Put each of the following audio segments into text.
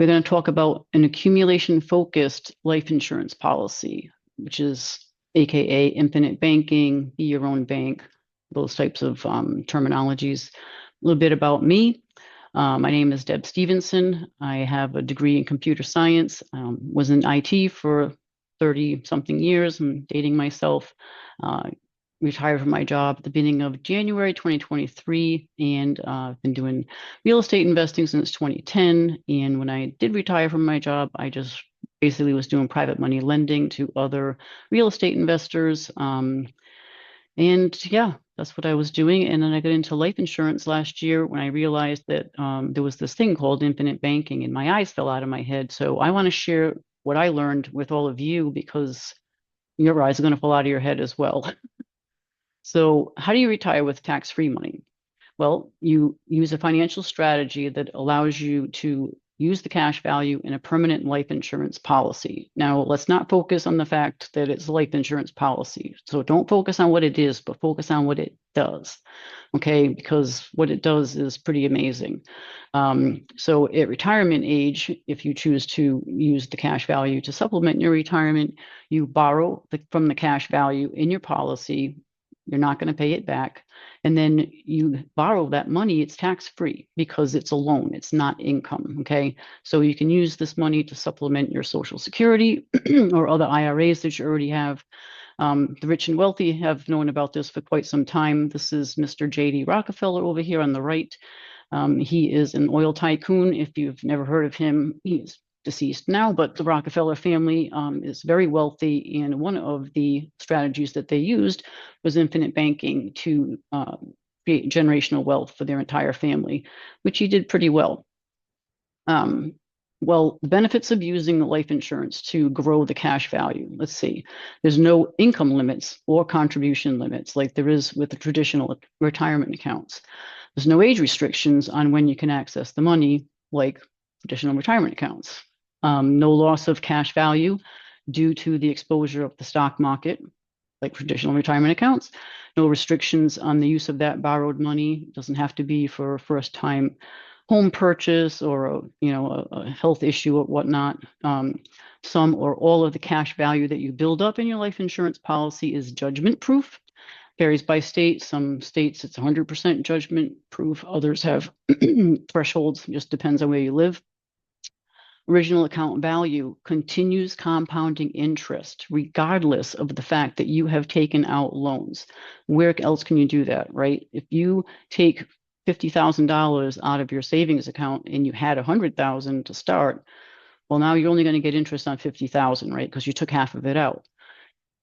We're going to talk about an accumulation-focused life insurance policy, which is AKA infinite banking, be your own bank, those types of terminologies. A little bit about me. My name is Deb Stevenson. I have a degree in computer science, was in IT for 30-something years. I'm dating myself. Retired from my job at the beginning of January 2023, and I've been doing real estate investing since 2010. And when I did retire from my job, I just basically was doing private money lending to other real estate investors. And yeah, that's what I was doing. And then I got into life insurance last year when I realized that there was this thing called infinite banking, and my eyes fell out of my head. So I want to share what I learned with all of you, because your eyes are going to fall out of your head as well. So how do you retire with tax-free money? Well, you use a financial strategy that allows you to use the cash value in a permanent life insurance policy. Now, let's not focus on the fact that it's a life insurance policy. So don't focus on what it is, but focus on what it does, okay? Because what it does is pretty amazing. So at retirement age, if you choose to use the cash value to supplement your retirement, you borrow from the cash value in your policy. You're not going to pay it back. And then you borrow that money, it's tax-free because it's a loan, it's not income, okay? So you can use this money to supplement your Social Security or other IRAs that you already have. The rich and wealthy have known about this for quite some time. This is Mr. J.D. Rockefeller over here on the right. He is an oil tycoon. If you've never heard of him, he's deceased now, but the Rockefeller family is very wealthy, and one of the strategies that they used was infinite banking to create generational wealth for their entire family, which he did pretty well. Well, the benefits of using the life insurance to grow the cash value. Let's see. There's no income limits or contribution limits like there is with the traditional retirement accounts. There's no age restrictions on when you can access the money like traditional retirement accounts. No loss of cash value due to the exposure of the stock market, like traditional retirement accounts. No restrictions on the use of that borrowed money. It doesn't have to be for a first-time home purchase or a health issue or whatnot. Some or all of the cash value that you build up in your life insurance policy is judgment proof. Varies by state. Some states it's 100% judgment proof. Others have thresholds. Just depends on where you live. Original account value continues compounding interest regardless of the fact that you have taken out loans. Where else can you do that, right? If you take $50,000 out of your savings account and you had $100,000 to start, well, now you're only going to get interest on $50,000, right? Because you took half of it out.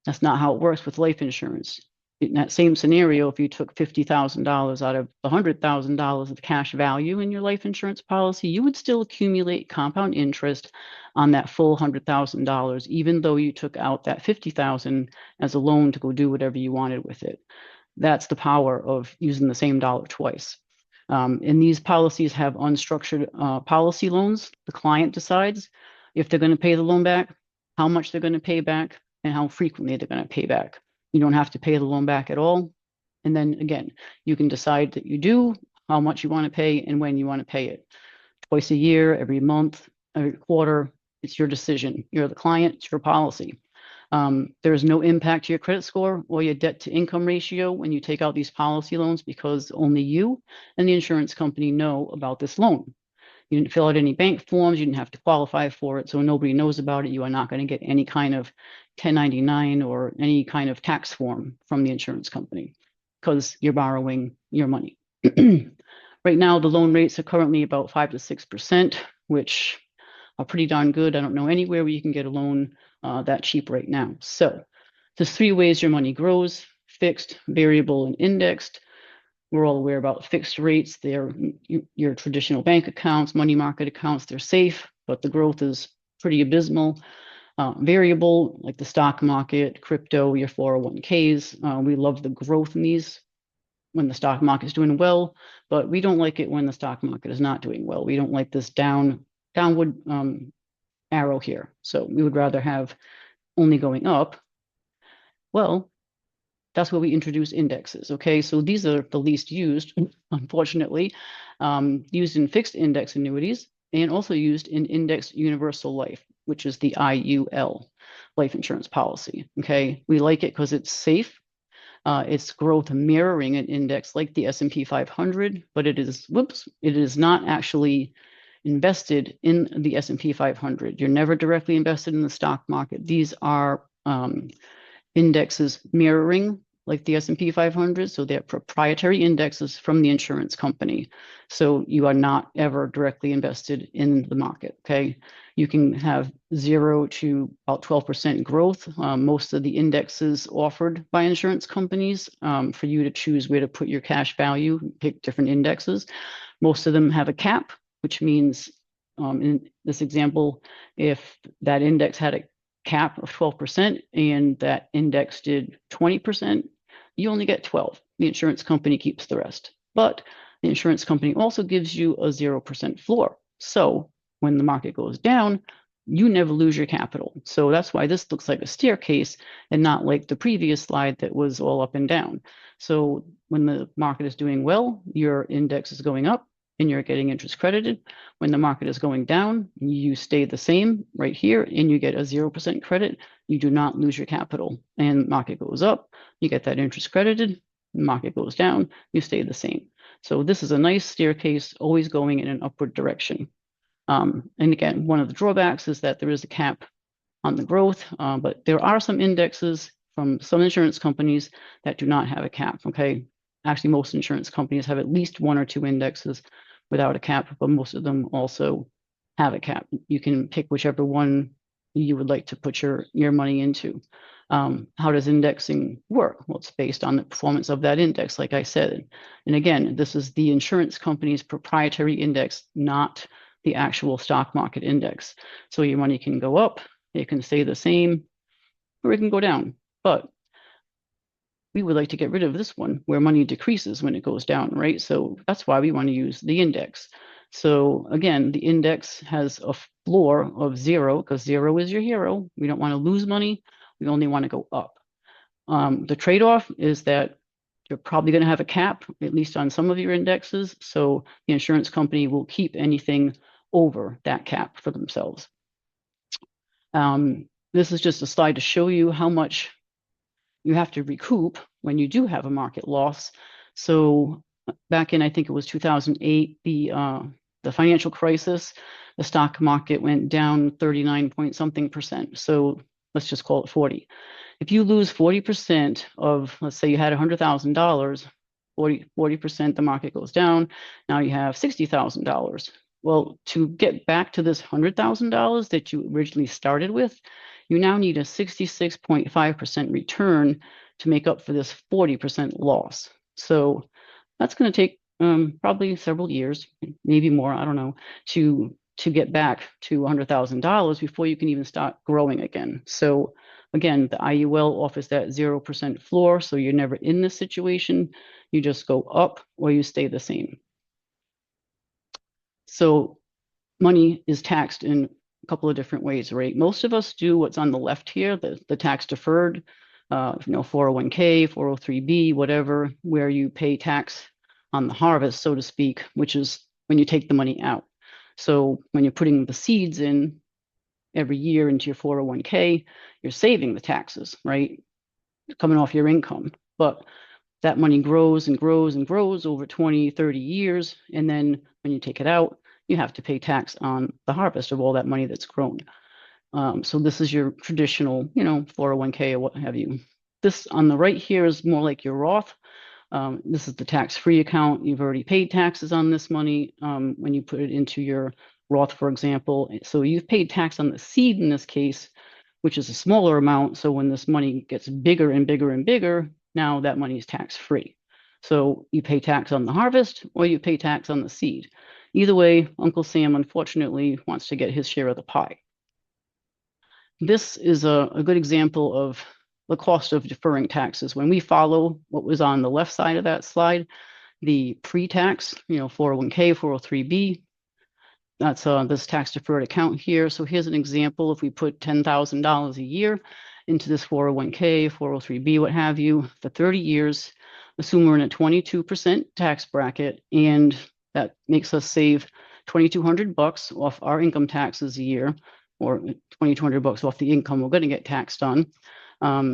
That's not how it works with life insurance. In that same scenario, if you took $50,000 out of $100,000 of cash value in your life insurance policy, you would still accumulate compound interest on that full $100,000, even though you took out that $50,000 as a loan to go do whatever you wanted with it. That's the power of using the same dollar twice. And these policies have unstructured policy loans. The client decides if they're going to pay the loan back, how much they're going to pay back, and how frequently they're going to pay back. You don't have to pay the loan back at all. And then again, you can decide that you do, how much you want to pay, and when you want to pay it. Twice a year, every month, every quarter, it's your decision. You're the client, it's your policy. There is no impact to your credit score or your debt to income ratio when you take out these policy loans, because only you and the insurance company know about this loan. You didn't fill out any bank forms. You didn't have to qualify for it. So nobody knows about it. You are not going to get any kind of 1099 or any kind of tax form from the insurance company because you're borrowing your money. Right now, the loan rates are currently about 5 to 6%, which are pretty darn good. I don't know anywhere where you can get a loan that cheap right now. So there's 3 ways your money grows: fixed, variable, and indexed. We're all aware about fixed rates. They're your traditional bank accounts, money market accounts. They're safe, but the growth is pretty abysmal. Variable, like the stock market, crypto, your 401ks. We love the growth in these when the stock market is doing well, but we don't like it when the stock market is not doing well. We don't like this downward arrow here. So we would rather have only going up. Well, that's where we introduce indexes, okay? So these are the least used, unfortunately, used in fixed index annuities. and also used in indexed universal life, which is the IUL life insurance policy. Okay, we like it because it's safe. It's growth mirroring an index like the S&P 500, but it is not actually invested in the S&P 500. You're never directly invested in the stock market. These are indexes mirroring like the S&P 500, so they're proprietary indexes from the insurance company. So you are not ever directly invested in the market, okay? You can have 0 to about 12% growth. Most of the indexes offered by insurance companies for you to choose where to put your cash value, pick different indexes. Most of them have a cap, which means in this example, if that index had a cap of 12% and that index did 20%, you only get 12. The insurance company keeps the rest. But the insurance company also gives you a 0% floor. So when the market goes down, you never lose your capital. So that's why this looks like a staircase and not like the previous slide that was all up and down. So when the market is doing well, your index is going up and you're getting interest credited. When the market is going down, you stay the same right here and you get a 0% credit. You do not lose your capital. And market goes up, you get that interest credited. Market goes down, you stay the same. So this is a nice staircase, always going in an upward direction. And again, one of the drawbacks is that there is a cap on the growth, but there are some indexes from some insurance companies that do not have a cap, okay? Actually, most insurance companies have at least 1 or 2 indexes without a cap, but most of them also have a cap. You can pick whichever one you would like to put your money into. How does indexing work? Well, it's based on the performance of that index, like I said. And again, this is the insurance company's proprietary index, not the actual stock market index. So your money can go up, it can stay the same, or it can go down. But we would like to get rid of this one where money decreases when it goes down, right? So that's why we want to use the index. So again, the index has a floor of 0 because 0 is your hero. We don't want to lose money. We only want to go up. The trade-off is that you're probably going to have a cap, at least on some of your indexes. So the insurance company will keep anything over that cap for themselves. This is just a slide to show you how much you have to recoup when you do have a market loss. So back in, I think it was 2008, the financial crisis, the stock market went down 39 point something percent. So let's just call it 40. If you lose 40% of, let's say you had $100,000, 40% the market goes down. Now you have $60,000. Well, to get back to this $100,000 that you originally started with, you now need a 66.5% return to make up for this 40% loss. So that's going to take probably several years, maybe more, I don't know, to get back to $100,000 before you can even start growing again. So again, the IUL offers that 0% floor, so you're never in this situation. You just go up or you stay the same. So money is taxed in a couple of different ways, right? Most of us do what's on the left here, the tax deferred, 401k, 403b, whatever, where you pay tax on the harvest, so to speak, which is when you take the money out. So when you're putting the seeds in every year into your 401k, you're saving the taxes, right? Coming off your income. But that money grows and grows and grows over 20, 30 years. And then when you take it out, you have to pay tax on the harvest of all that money that's grown. So this is your traditional, 401k or what have you. This on the right here is more like your Roth. This is the tax-free account. You've already paid taxes on this money when you put it into your Roth, for example. So you've paid tax on the seed in this case, which is a smaller amount. So when this money gets bigger and bigger and bigger, now that money is tax-free. So you pay tax on the harvest or you pay tax on the seed. Either way, Uncle Sam, unfortunately, wants to get his share of the pie. This is a good example of the cost of deferring taxes. When we follow what was on the left side of that slide, the pre-tax, 401k, 403b, that's this tax deferred account here. So here's an example. If we put $10,000 a year into this 401k, 403b, what have you, for 30 years, assume we're in a 22% tax bracket, and that makes us save $2,200 off our income taxes a year, or $2,200 off the income we're going to get taxed on.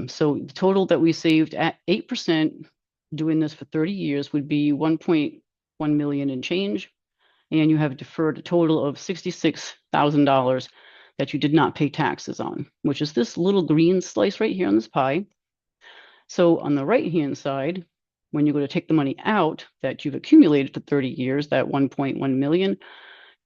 So the total that we saved at 8% doing this for 30 years would be 1.1 million and change. And you have deferred a total of $66,000 that you did not pay taxes on, which is this little green slice right here on this pie. So on the right-hand side, when you go to take the money out that you've accumulated for 30 years, that 1.1 million,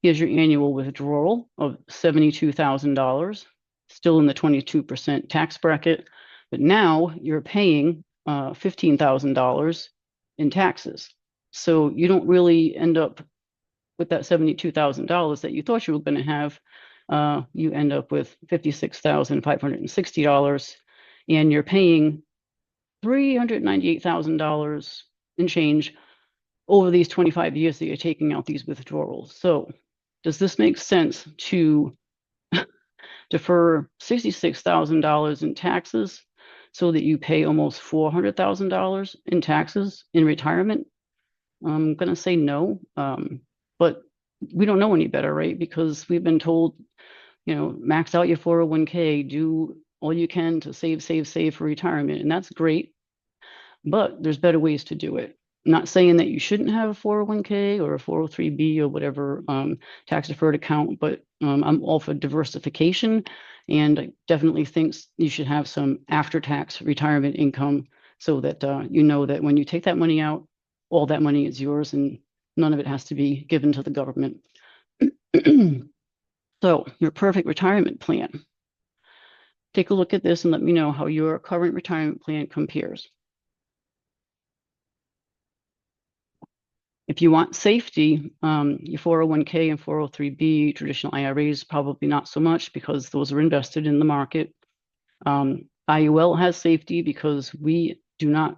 here's your annual withdrawal of $72,000, still in the 22% tax bracket, but now you're paying $15,000 in taxes. So you don't really end up with that $72,000 that you thought you were going to have. You end up with $56,560, and you're paying $398,000 in change over these 25 years that you're taking out these withdrawals. So does this make sense to defer $66,000 in taxes so that you pay almost $400,000 in taxes in retirement? I'm going to say no, but we don't know any better, right? Because we've been told, max out your 401k, do all you can to save for retirement. And that's great, but there's better ways to do it. I'm not saying that you shouldn't have a 401k or a 403b or whatever tax deferred account, but I'm all for diversification, and I definitely think you should have some after-tax retirement income so that you know that when you take that money out, all that money is yours and none of it has to be given to the government. So your perfect retirement plan. Take a look at this and let me know how your current retirement plan compares. If you want safety, your 401k and 403b, traditional IRAs, probably not so much because those are invested in the market. IUL has safety because we do not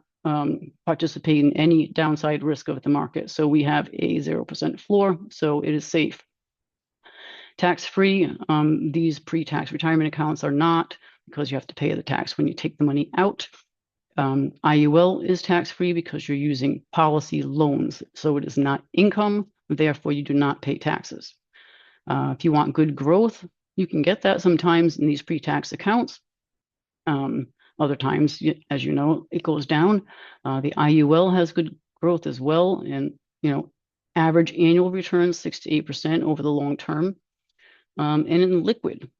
participate in any downside risk of the market. So we have a 0% floor, so it is safe. Tax-free, these pre-tax retirement accounts are not, because you have to pay the tax when you take the money out. IUL is tax-free because you're using policy loans, so it is not income, therefore you do not pay taxes. If you want good growth, you can get that sometimes in these pre-tax accounts. Other times, as you know, it goes down. The IUL has good growth as well, and average annual returns 6 to 8% over the long term. And in liquid,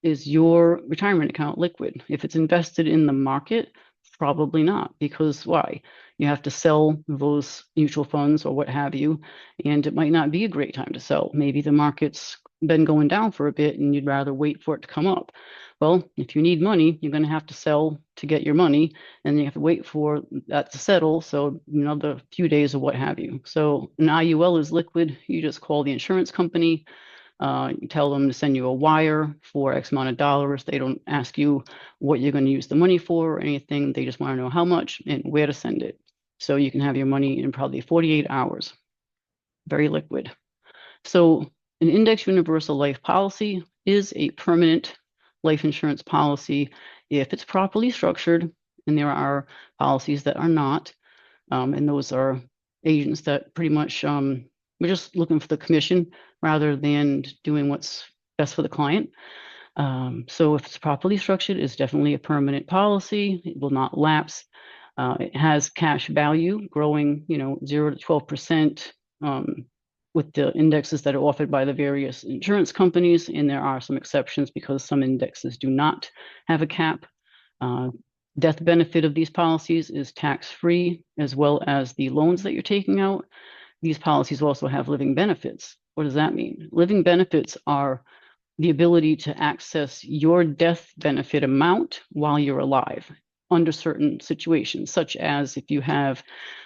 is your retirement account liquid? If it's invested in the market, probably not, because why? You have to sell those mutual funds or what have you, and it might not be a great time to sell. Maybe the market's been going down for a bit and you'd rather wait for it to come up. Well, if you need money, you're going to have to sell to get your money, and you have to wait for that to settle. So another few days or what have you. So an IUL is liquid. You just call the insurance company. You tell them to send you a wire for X amount of dollars. They don't ask you what you're going to use the money for or anything. They just want to know how much and where to send it. So you can have your money in probably 48 hours. Very liquid. So an index universal life policy is a permanent life insurance policy if it's properly structured, and there are policies that are not, and those are agents that pretty much we're just looking for the commission rather than doing what's best for the client. So if it's properly structured, it's definitely a permanent policy. It will not lapse. It has cash value growing, 0 to 12% with the indexes that are offered by the various insurance companies. And there are some exceptions because some indexes do not have a cap. Death benefit of these policies is tax-free, as well as the loans that you're taking out. These policies also have living benefits. What does that mean? Living benefits are the ability to access your death benefit amount while you're alive under certain situations, such as if you have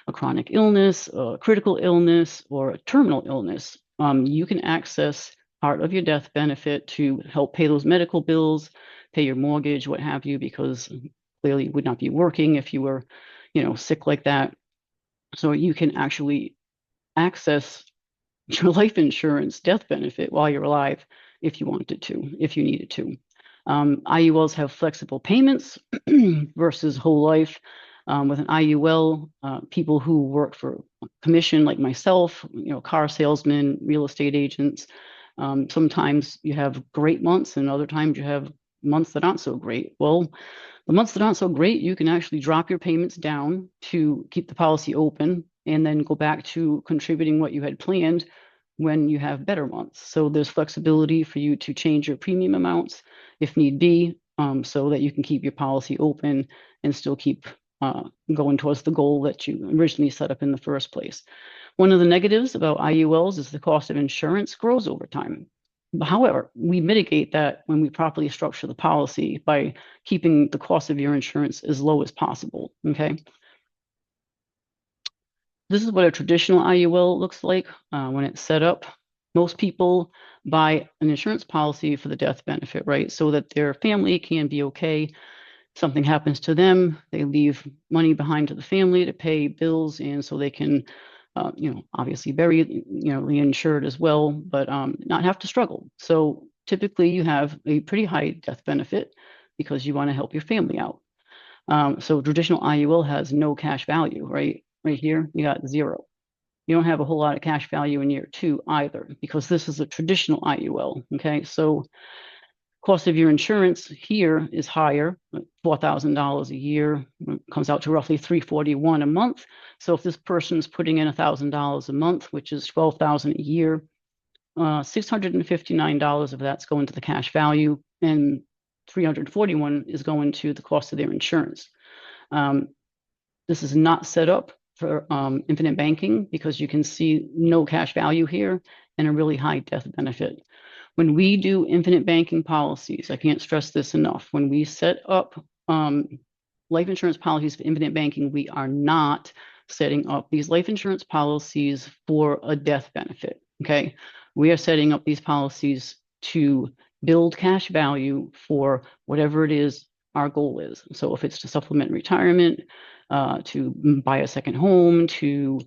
a chronic illness, a critical illness, or a terminal illness, you can access part of your death benefit to help pay those medical bills, pay your mortgage, what have you, because clearly you would not be working if you were, sick like that. So you can actually access your life insurance death benefit while you're alive if you wanted to, if you needed to. IULs have flexible payments versus whole life. With an IUL, people who work for commission, like myself, car salesmen, real estate agents, sometimes you have great months and other times you have months that aren't so great. Well, the months that aren't so great, you can actually drop your payments down to keep the policy open and then go back to contributing what you had planned when you have better months. So there's flexibility for you to change your premium amounts if need be, so that you can keep your policy open and still keep going towards the goal that you originally set up in the first place. One of the negatives about IULs is the cost of insurance grows over time. However, we mitigate that when we properly structure the policy by keeping the cost of your insurance as low as possible, okay? This is what a traditional IUL looks like when it's set up. Most people buy an insurance policy for the death benefit, right? So that their family can be okay. Something happens to them, they leave money behind to the family to pay bills, and so they can, obviously bury, the insured as well, but not have to struggle. So typically you have a pretty high death benefit because you want to help your family out. So traditional IUL has no cash value, right? Right here, you got 0. You don't have a whole lot of cash value in year 2 either, because this is a traditional IUL, okay? So cost of your insurance here is higher, $4,000 a year, comes out to roughly $341 a month. So if this person's putting in $1,000 a month, which is $12,000 a year, $659 of that's going to the cash value, and $341 is going to the cost of their insurance. This is not set up for infinite banking because you can see no cash value here and a really high death benefit. When we do infinite banking policies, I can't stress this enough. When we set up life insurance policies for infinite banking, we are not setting up these life insurance policies for a death benefit, okay? We are setting up these policies to build cash value for whatever it is our goal is. So if it's to supplement retirement, to buy a second home, to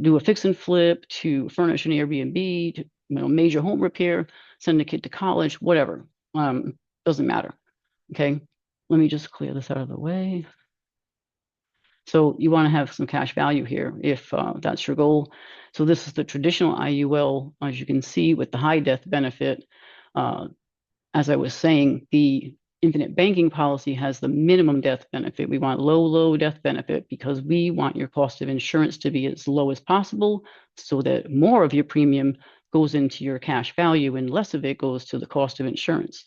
do a fix and flip, to furnish an Airbnb, to major home repair, send a kid to college, whatever, doesn't matter, okay? Let me just clear this out of the way. So you want to have some cash value here if that's your goal. So this is the traditional IUL, as you can see, with the high death benefit. As I was saying, the infinite banking policy has the minimum death benefit. We want low death benefit because we want your cost of insurance to be as low as possible so that more of your premium goes into your cash value and less of it goes to the cost of insurance.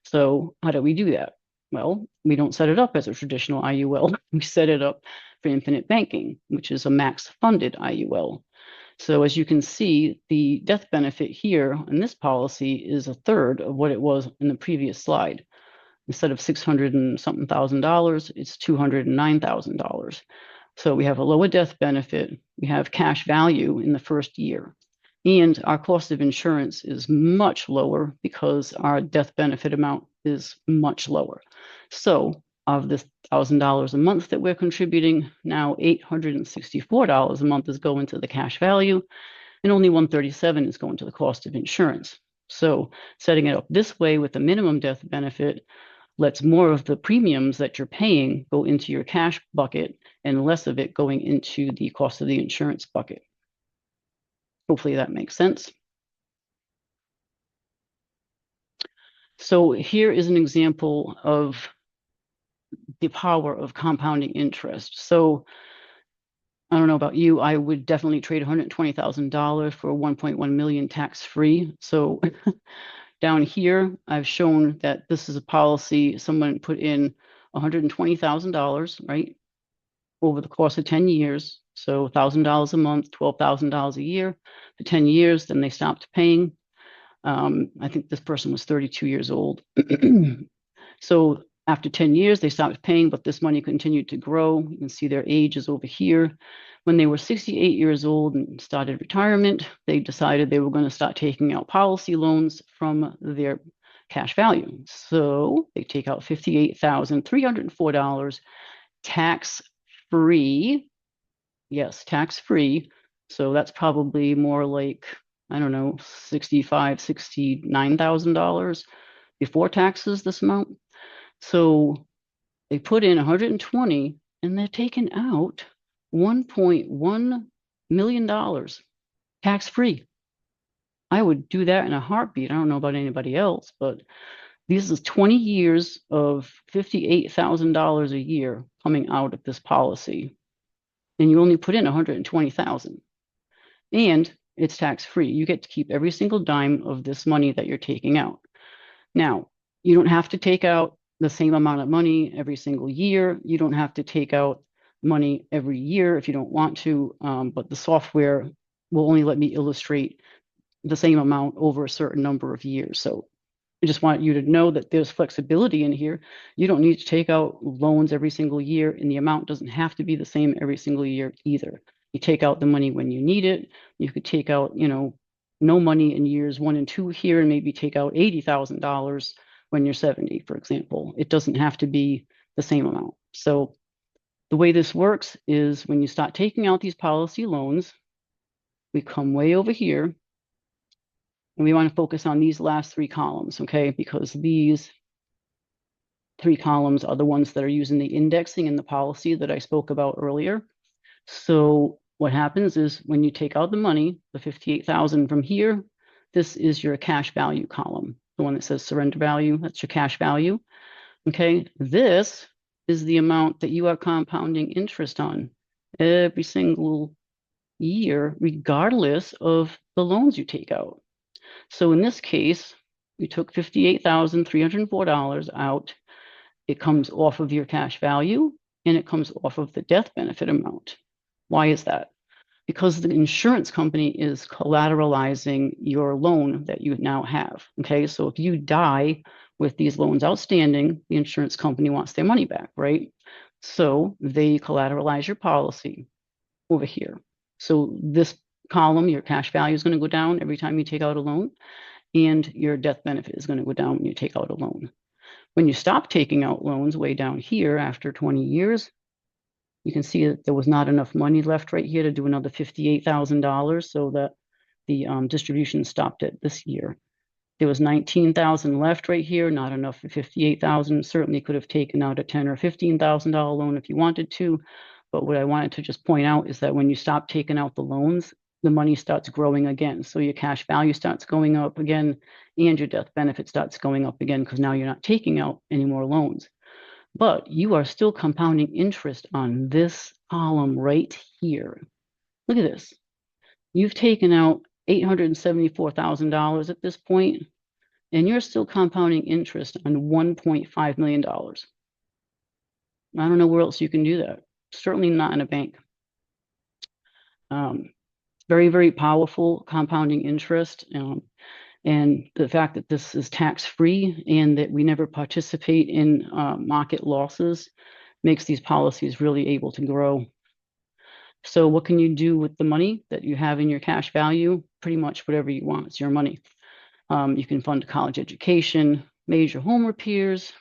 So how do we do that? Well, we don't set it up as a traditional IUL. We set it up for infinite banking, which is a max funded IUL. So as you can see, the death benefit here in this policy is 1/3 of what it was in the previous slide. Instead of $600 and something thousand, it's $209,000. So we have a lower death benefit. We have cash value in the first year. And our cost of insurance is much lower because our death benefit amount is much lower. So of this $1,000 a month that we're contributing, now $864 a month is going to the cash value, and only $137 is going to the cost of insurance. So setting it up this way with the minimum death benefit lets more of the premiums that you're paying go into your cash bucket and less of it going into the cost of the insurance bucket. Hopefully that makes sense. So here is an example of the power of compounding interest. So I don't know about you, I would definitely trade $120,000 for 1.1 million tax-free. So down here, I've shown that this is a policy someone put in $120,000, right, over the course of 10 years. So $1,000 a month, $12,000 a year for 10 years. Then they stopped paying. I think this person was 32 years old. So after 10 years, they stopped paying, but this money continued to grow. You can see their age is over here. When they were 68 years old and started retirement, they decided they were going to start taking out policy loans from their cash value. So they take out $58,304 tax-free. Yes, tax-free. So that's probably more like, I don't know, $65,000, $69,000 before taxes, this amount. So they put in 120 and they're taking out $1.1 million tax-free. I would do that in a heartbeat. I don't know about anybody else, but this is 20 years of $58,000 a year coming out of this policy. And you only put in 120,000. And it's tax-free. You get to keep every single dime of this money that you're taking out. Now, you don't have to take out the same amount of money every single year. You don't have to take out money every year if you don't want to, but the software will only let me illustrate the same amount over a certain number of years. So I just want you to know that there's flexibility in here. You don't need to take out loans every single year, and the amount doesn't have to be the same every single year either. You take out the money when you need it. You could take out, no money in years 1 and 2 here, and maybe take out $80,000 when you're 70, for example. It doesn't have to be the same amount. So the way this works is when you start taking out these policy loans, we come way over here, and we want to focus on these last 3 columns, okay? Because these 3 columns are the ones that are using the indexing in the policy that I spoke about earlier. So what happens is when you take out the money, the 58,000 from here, this is your cash value column. The one that says surrender value, that's your cash value. Okay, this is the amount that you are compounding interest on every single year, regardless of the loans you take out. So in this case, we took $58,304 out. It comes off of your cash value, and it comes off of the death benefit amount. Why is that? Because the insurance company is collateralizing your loan that you now have. Okay, so if you die with these loans outstanding, the insurance company wants their money back, right? So they collateralize your policy over here. So this column, your cash value is going to go down every time you take out a loan, and your death benefit is going to go down when you take out a loan. When you stop taking out loans way down here after 20 years, you can see that there was not enough money left right here to do another $58,000, so that the distribution stopped at this year. There was 19,000 left right here, not enough for 58,000. Certainly could have taken out a $10,000 or $15,000 loan if you wanted to. But what I wanted to just point out is that when you stop taking out the loans, the money starts growing again. So your cash value starts going up again, and your death benefit starts going up again, because now you're not taking out any more loans. But you are still compounding interest on this column right here. Look at this. You've taken out $874,000 at this point, and you're still compounding interest on $1.5 million. I don't know where else you can do that. Certainly not in a bank. Very, very powerful compounding interest. And the fact that this is tax-free and that we never participate in market losses makes these policies really able to grow. So what can you do with the money that you have in your cash value? Pretty much whatever you want. It's your money. You can fund a college education, major home repairs,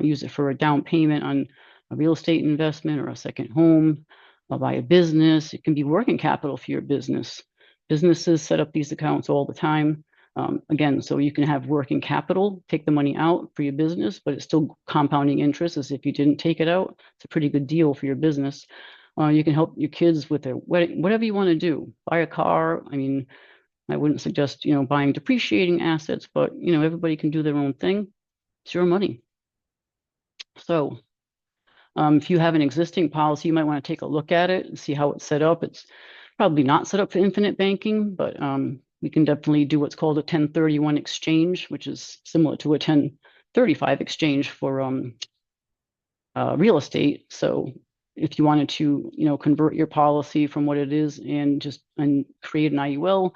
use it for a down payment on a real estate investment or a second home, buy a business. It can be working capital for your business. Businesses set up these accounts all the time. Again, so you can have working capital, take the money out for your business, but it's still compounding interest as if you didn't take it out. It's a pretty good deal for your business. You can help your kids with their wedding, whatever you want to do. Buy a car. I mean, I wouldn't suggest, buying depreciating assets, but, everybody can do their own thing. It's your money. So if you have an existing policy, you might want to take a look at it and see how it's set up. It's probably not set up for infinite banking, but we can definitely do what's called a 1031 exchange, which is similar to a 1035 exchange for real estate. So if you wanted to, convert your policy from what it is and create an IUL,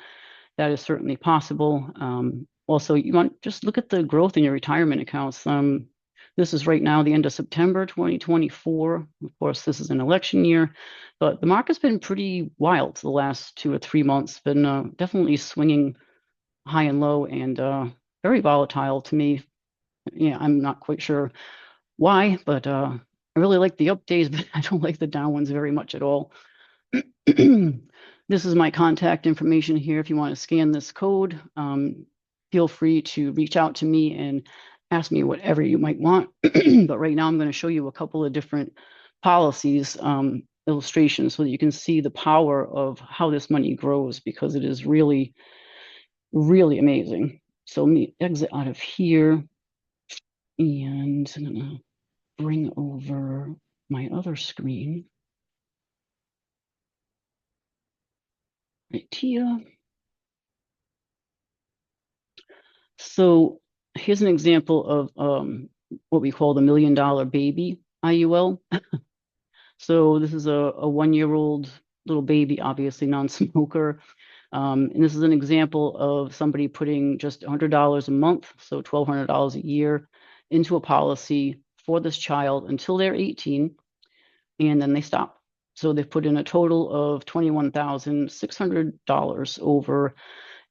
that is certainly possible. Also, you want just look at the growth in your retirement accounts. This is right now the end of September 2024. Of course, this is an election year, but the market's been pretty wild the last 2 or 3 months. Been definitely swinging high and low, and very volatile to me. Yeah, I'm not quite sure why, but I really like the up days, but I don't like the down ones very much at all. This is my contact information here. If you want to scan this code, feel free to reach out to me and ask me whatever you might want. But right now I'm going to show you a couple of different policies illustration so that you can see the power of how this money grows, because it is really, really amazing. So let me exit out of here, and I'm gonna bring over my other screen right here. So here's an example of what we call the $1 million baby IUL. So this is a 1-year-old little baby, obviously non-smoker. And this is an example of somebody putting just $100 a month, so $1,200 a year, into a policy for this child until they're 18, and then they stop. So they've put in a total of $21,600 over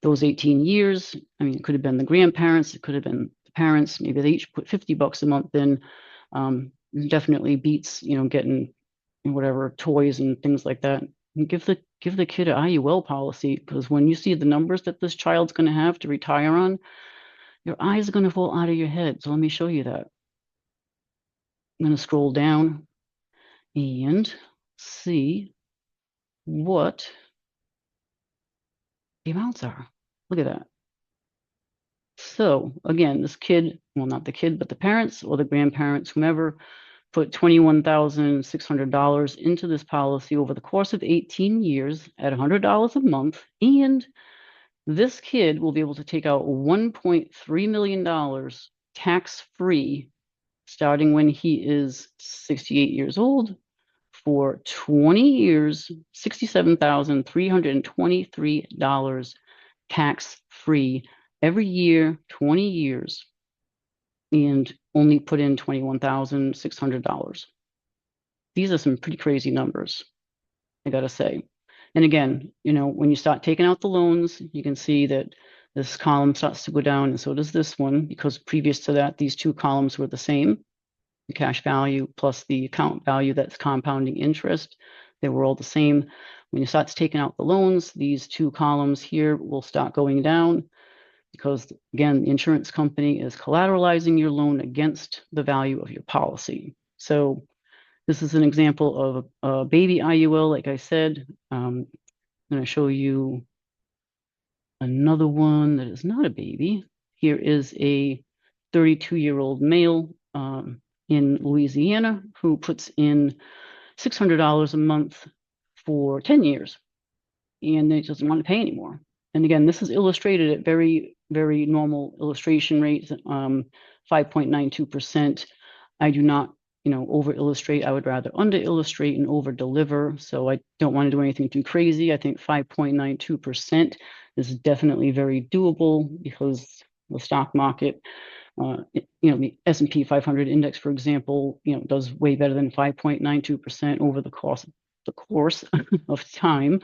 those 18 years. I mean, it could have been the grandparents, it could have been the parents. Maybe they each put $50 a month in. Definitely beats, getting whatever toys and things like that. And give the kid an IUL policy, because when you see the numbers that this child's going to have to retire on, your eyes are going to fall out of your head. So let me show you that. I'm going to scroll down and see what the amounts are. Look at that. So again, this kid, well, not the kid, but the parents or the grandparents, whomever, put $21,600 into this policy over the course of 18 years at $100 a month. And this kid will be able to take out $1.3 million tax-free starting when he is 68 years old for 20 years, $67,323 tax-free every year, 20 years, and only put in $21,600. These are some pretty crazy numbers, I gotta say. And again, when you start taking out the loans, you can see that this column starts to go down, and so does this one, because previous to that, these two columns were the same. The cash value plus the account value that's compounding interest, they were all the same. When you start taking out the loans, these two columns here will start going down, because again, the insurance company is collateralizing your loan against the value of your policy. So this is an example of a baby IUL, like I said. I'm going to show you another one that is not a baby. Here is a 32-year-old male in Louisiana who puts in $600 a month for 10 years, and he doesn't want to pay anymore. And again, this is illustrated at very, very normal illustration rates, 5.92%. I do not, over illustrate. I would rather under illustrate and over deliver. So I don't want to do anything too crazy. I think 5.92% is definitely very doable, because the stock market, the S&P 500 index, for example, does way better than 5.92% over the course of time.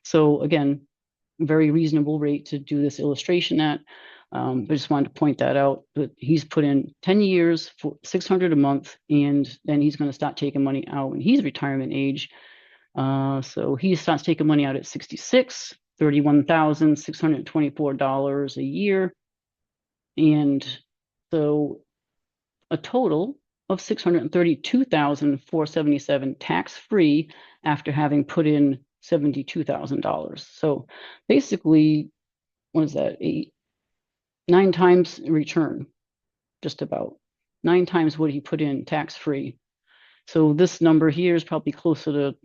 So again, very reasonable rate to do this illustration at. I just wanted to point that out. But he's put in 10 years for $600 a month, and then he's going to start taking money out when he's retirement age. So he starts taking money out at 66, $31,624 a year, and so a total of $632,477 tax-free after having put in $72,000. So basically, what is that? 9 times return, just about 9 times what he put in tax-free. So this number here is probably closer to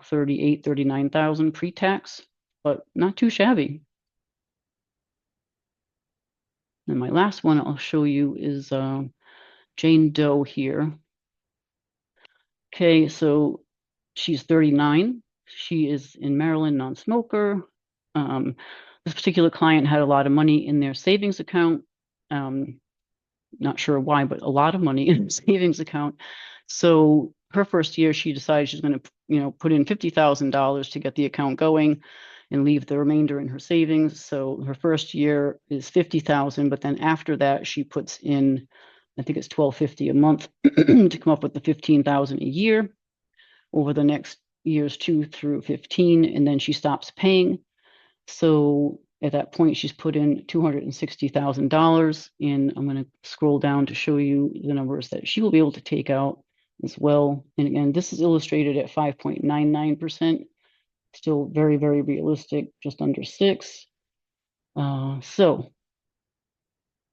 38, 39,000 pre-tax, but not too shabby. And my last one I'll show you is Jane Doe here. Okay, so she's 39. She is in Maryland, non-smoker. This particular client had a lot of money in their savings account. Not sure why, but a lot of money in the savings account. So her first year, she decided she's going to, put in $50,000 to get the account going and leave the remainder in her savings. So her first year is $50,000, but then after that, she puts in, I think it's $1,250 a month to come up with the $15,000 a year over the next years 2 through 15, and then she stops paying. So at that point, she's put in $260,000, and I'm going to scroll down to show you the numbers that she will be able to take out as well. And again, this is illustrated at 5.99%. Still very, very realistic, just under 6. So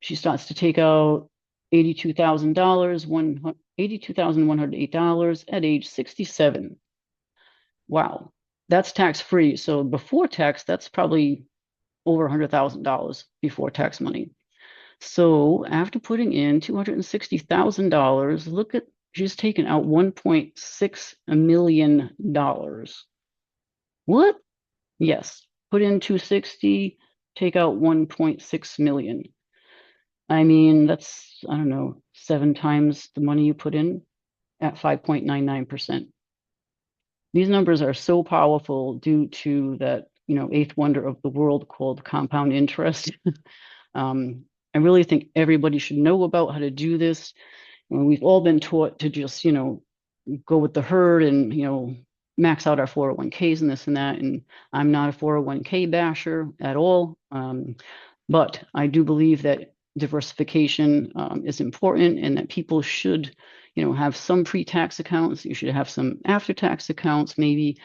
she starts to take out $82,000, $82,108 at age 67. Wow, that's tax-free. So before tax, that's probably over $100,000 before tax money. So after putting in $260,000, look at, she's taken out $1.6 million. What? Yes, put in 260, take out 1.6 million. I mean, that's, I don't know, 7 times the money you put in at 5.99%. These numbers are so powerful due to that, eighth wonder of the world called compound interest. I really think everybody should know about how to do this. We've all been taught to just, go with the herd and, max out our 401ks and this and that. And I'm not a 401k basher at all. But I do believe that diversification is important and that people should, have some pre-tax accounts. You should have some after-tax accounts, maybe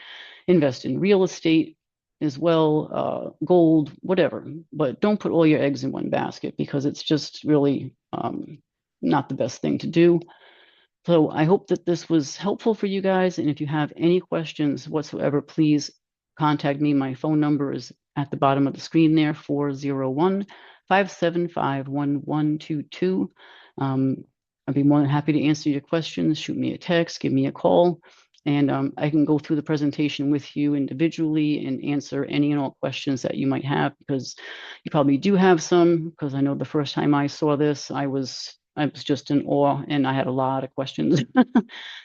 invest in real estate as well, gold, whatever. But don't put all your eggs in one basket because it's just really not the best thing to do. So I hope that this was helpful for you guys. And if you have any questions whatsoever, please contact me. My phone number is at the bottom of the screen there, 401-575-1122. I'd be more than happy to answer your questions. Shoot me a text, give me a call, and I can go through the presentation with you individually and answer any and all questions that you might have, because you probably do have some, because I know the first time I saw this, I was just in awe and I had a lot of questions.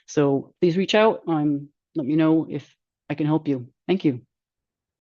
So please reach out. Let me know if I can help you. Thank you.